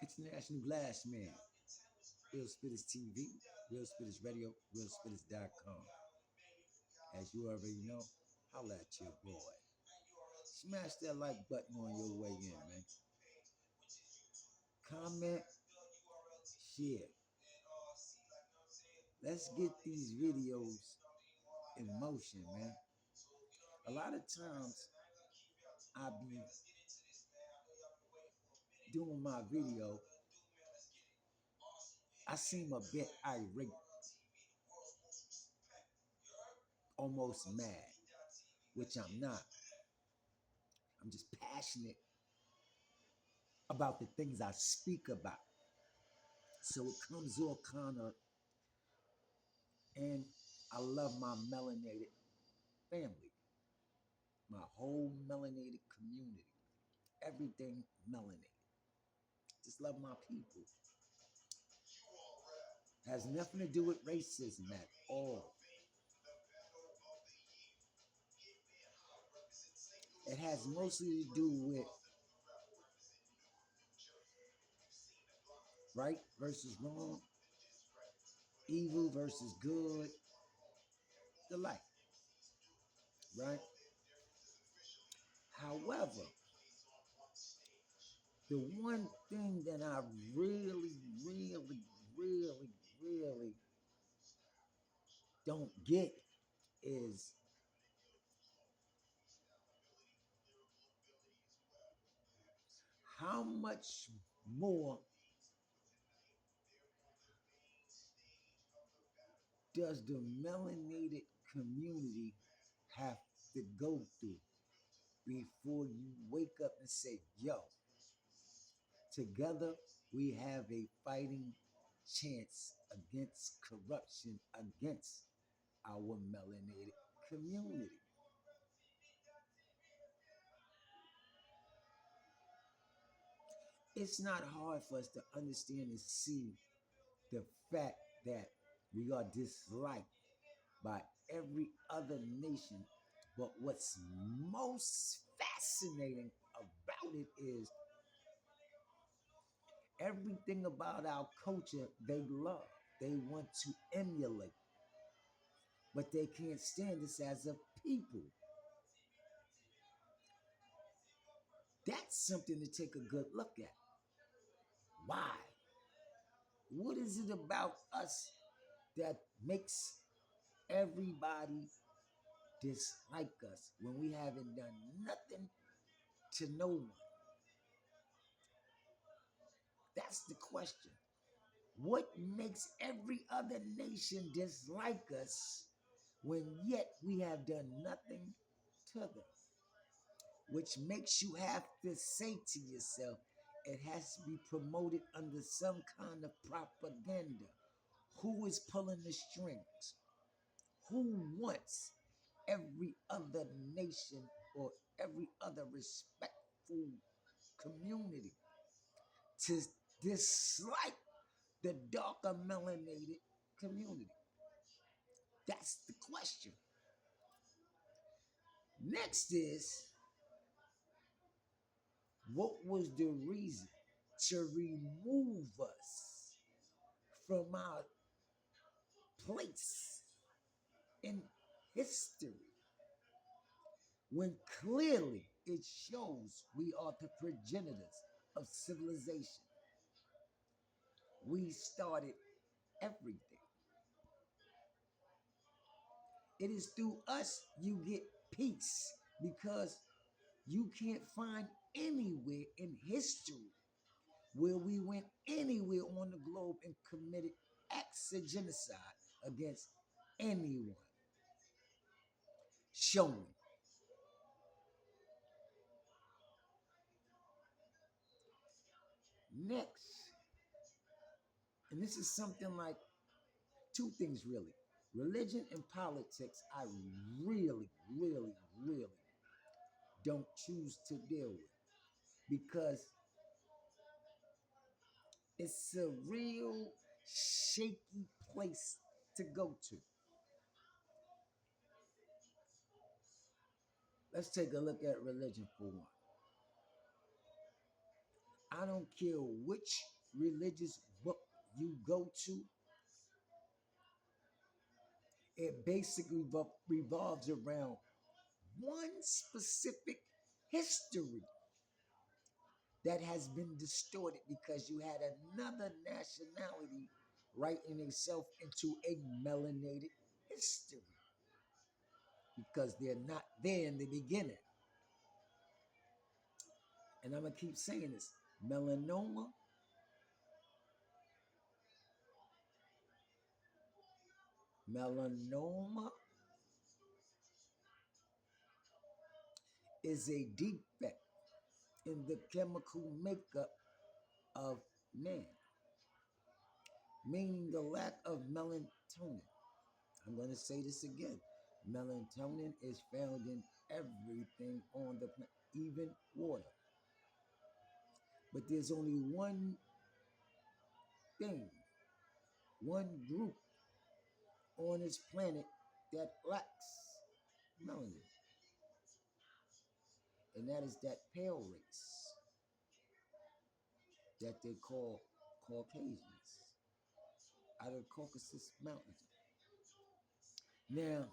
International Glass Man, Real Spitters TV, Real Spitters Radio, RealSpitters.com. As you already know, holla at your boy. Smash that like button on your way in, man. Comment, share. Let's get these videos in motion, man. A lot of times I be doing my video, I seem a bit irate, almost mad, which I'm not. I'm just passionate about the things I speak about. So it comes all kind of, and I love my melanated family, my whole melanated community, everything melanated. Just love my people. Has nothing to do with racism at all. It has mostly to do with right versus wrong, evil versus good, the like, right? However, the one thing that I really don't get is how much more does the melanated community have to go through before you wake up and say, yo, together we have a fighting chance against corruption, against our melanated community. It's not hard for us to understand and see the fact that we are disliked by every other nation. But what's most fascinating about it is everything about our culture they love, they want to emulate, but they can't stand us as a people. That's something to take a good look at. Why? What is it about us that makes everybody dislike us when we haven't done nothing to no one? That's the question. What makes every other nation dislike us when yet we have done nothing to them? Which makes you have to say to yourself, it has to be promoted under some kind of propaganda. Who is pulling the strings? Who wants every other nation or every other respectful community to dislike the darker melanated community? That's the question. Next is, what was the reason to remove us from our place in history when clearly it shows we are the progenitors of civilization? We started everything. It is through us you get peace because you can't find anywhere in history where we went anywhere on the globe and committed acts of genocide against anyone. Show me. Next, and this is something like two things really. Religion and politics, I really don't choose to deal with because it's a real shaky place to go to. Let's take a look at religion for one. I don't care which religious book you go to, it basically revolves around one specific history that has been distorted because you had another nationality writing itself into a melanated history because they're not there in the beginning. And I'm going to keep saying this. Melanoma is a defect in the chemical makeup of man, meaning the lack of melatonin. I'm going to say this again. Melatonin is found in everything on the planet, even water. But there's only one thing, one group on this planet that lacks melanin, and that is that pale race that they call Caucasians out of the Caucasus Mountains. Now,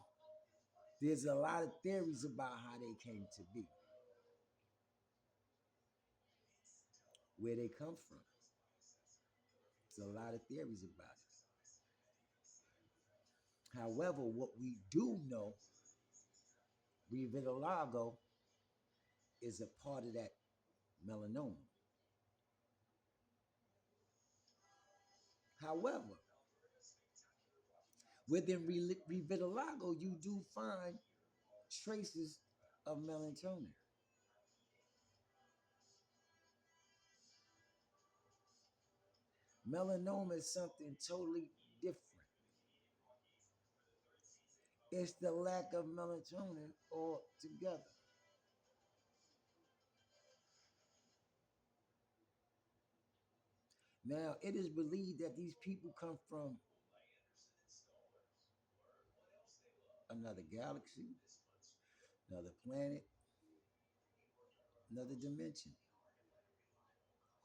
there's a lot of theories about how they came to be, where they come from. There's a lot of theories about it. However, what we do know, vitiligo is a part of that melanoma. However, within vitiligo, you do find traces of melatonin. Melanoma is something totally different. It's the lack of melatonin altogether. Now, it is believed that these people come from another galaxy, another planet, another dimension.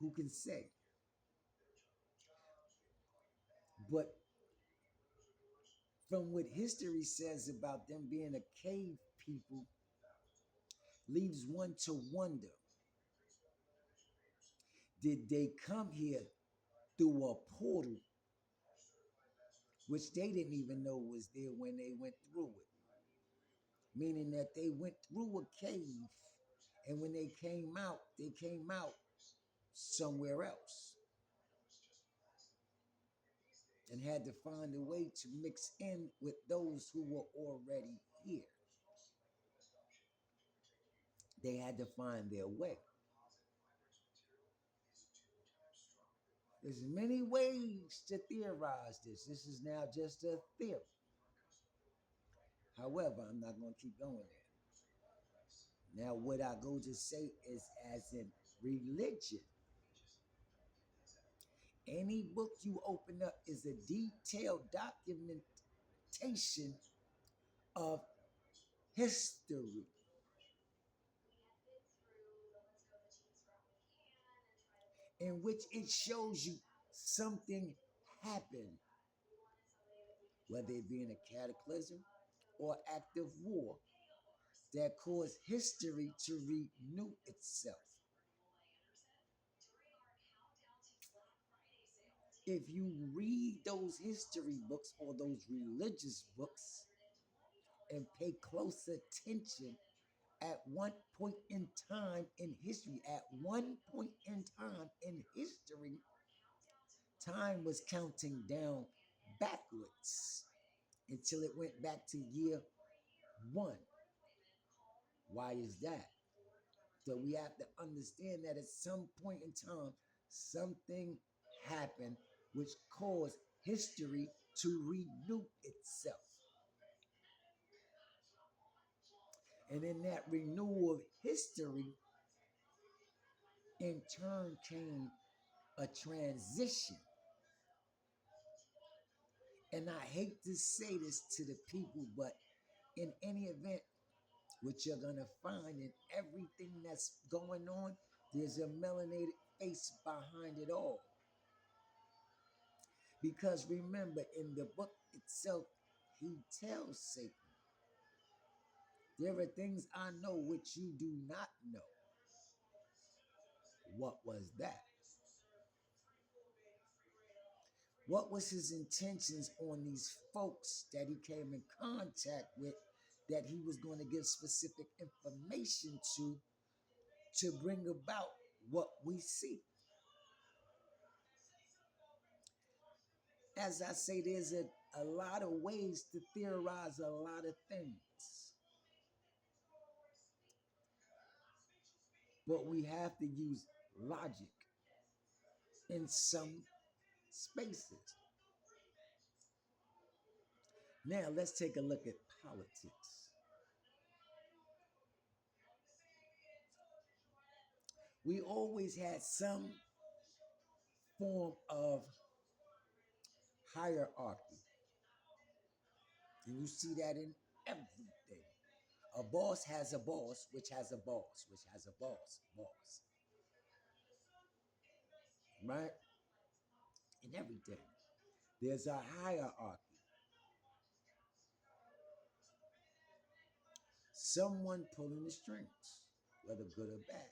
Who can say? But from what history says about them being a cave people, leaves one to wonder, did they come here through a portal, which they didn't even know was there when they went through it? Meaning that they went through a cave, and when they came out somewhere else and had to find a way to mix in with those who were already here. They had to find their way. There's many ways to theorize this. This is now just a theory. However, I'm not going to keep going there. Now, what I go to say is, as in religion, any book you open up is a detailed documentation of history. In which it shows you something happened, whether it be in a cataclysm or active war, that caused history to renew itself. If you read those history books or those religious books and pay close attention, at one point in time in history, time was counting down backwards until it went back to year one. Why is that? So we have to understand that at some point in time, something happened which caused history to renew itself. And in that renewal of history, in turn came a transition. And I hate to say this to the people, but in any event, what you're going to find in everything that's going on, there's a melanated face behind it all. Because remember, in the book itself, he tells Satan, there are things I know which you do not know. What was that? What was his intentions on these folks that he came in contact with, that he was going to give specific information to bring about what we see? As I say, there's a lot of ways to theorize a lot of things. But we have to use logic in some spaces. Now, let's take a look at politics. We always had some form of hierarchy. And you see that in everything. A boss has a boss, which has a boss, which has a boss. Right? In everything. There's a hierarchy. Someone pulling the strings, whether good or bad.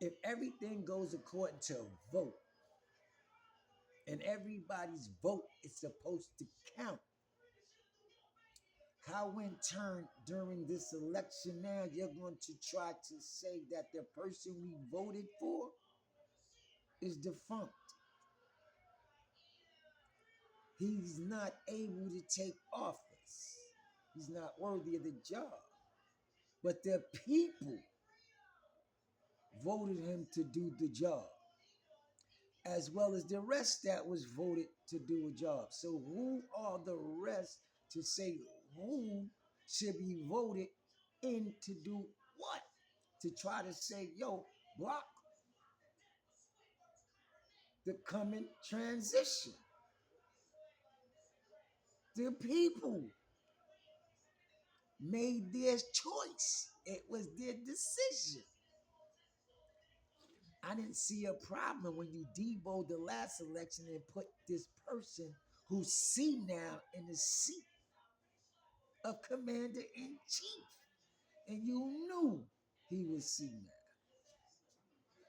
If everything goes according to a vote, and everybody's vote is supposed to count, how in turn during this election now you're going to try to say that the person we voted for is defunct? He's not able to take office. He's not worthy of the job. But the people voted him to do the job, as well as the rest that was voted to do a job. So who are the rest to say who should be voted in to do what? To try to say, yo, block the coming transition. The people made their choice. It was their decision. I didn't see a problem when you deboed the last election and put this person who's senile in the seat of commander in chief. And you knew he was senile.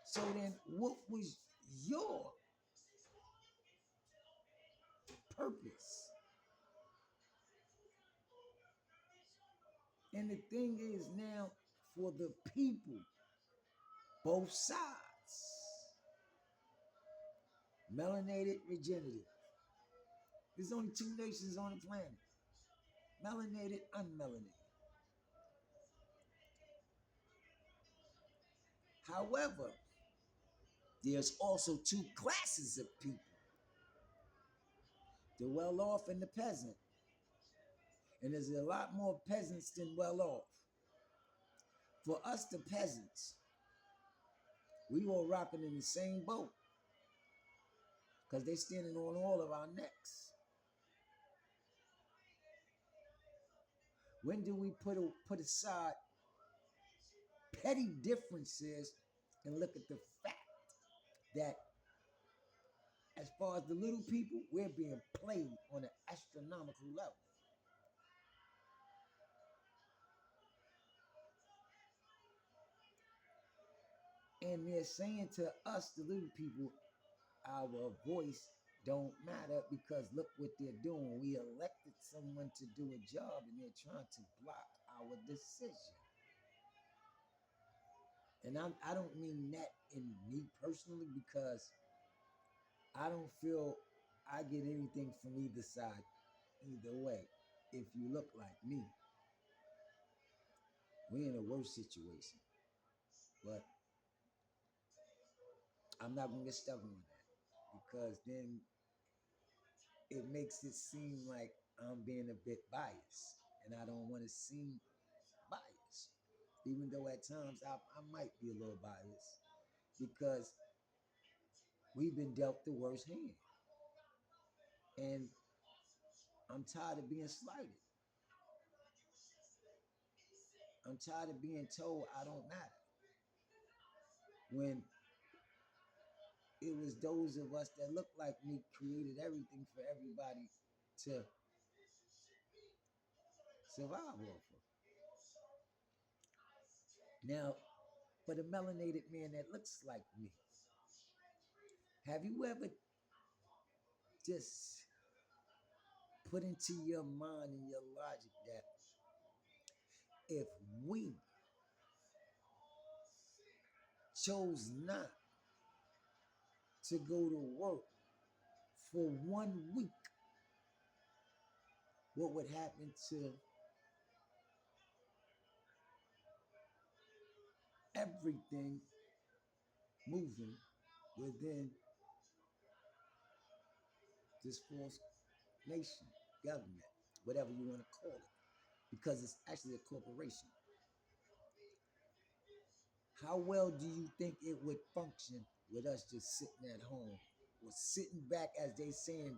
So then what was your purpose? And the thing is now, for the people, both sides, melanated, regenerative. There's only two nations on the planet, melanated, unmelanated. However, there's also two classes of people, the well off and the peasant. And there's a lot more peasants than well off. For us, the peasants, we all rocking in the same boat because they're standing on all of our necks. When do we put aside petty differences and look at the fact that as far as the little people, we're being played on an astronomical level? And they're saying to us, the little people, our voice don't matter because look what they're doing. We elected someone to do a job and they're trying to block our decision. And I don't mean that in me personally, because I don't feel I get anything from either side, either way. If you look like me, we're in a worse situation. But I'm not gonna get stuck on that because then it makes it seem like I'm being a bit biased, and I don't want to seem biased, even though at times I might be a little biased because we've been dealt the worst hand, and I'm tired of being slighted. I'm tired of being told I don't matter when it was those of us that look like me created everything for everybody to survive off of. Now, for the melanated man that looks like me, have you ever just put into your mind and your logic that if we chose not to go to work for 1 week, what would happen to everything moving within this false nation, government, whatever you want to call it, because it's actually a corporation? How well do you think it would function with us just sitting at home or sitting back, as they say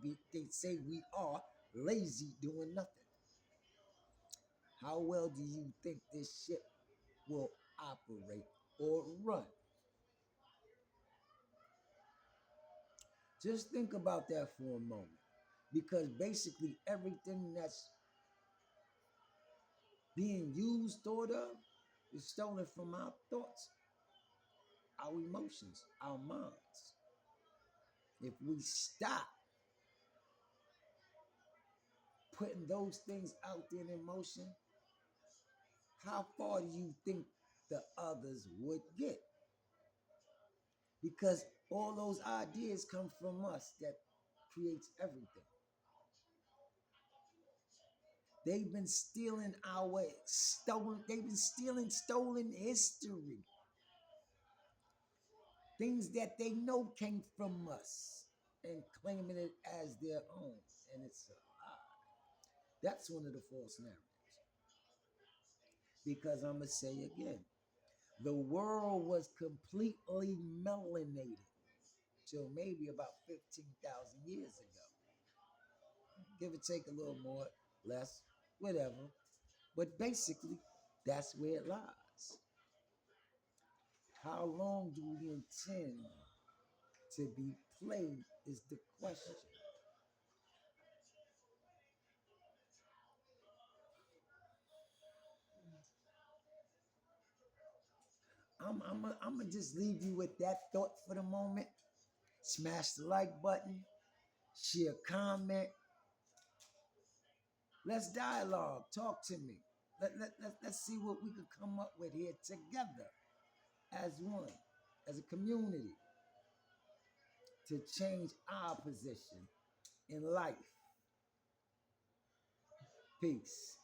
we are lazy doing nothing? How well do you think this ship will operate or run? Just think about that for a moment. Because basically everything that's being used, thought of, is stolen from our thoughts, our emotions, our minds. If we stop putting those things out there in motion, how far do you think the others would get? Because all those ideas come from us that creates everything. They've been stealing they've been stealing stolen history. Things that they know came from us and claiming it as their own. And it's a lie. That's one of the false narratives. Because I'm going to say again, the world was completely melanated till maybe about 15,000 years ago. Give or take a little more, less, whatever. But basically, that's where it lies. How long do we intend to be played is the question. I'm gonna just leave you with that thought for the moment. Smash the like button, share, comment. Let's dialogue. Talk to me. Let's see what we can come up with here together as one, as a community, to change our position in life. Peace.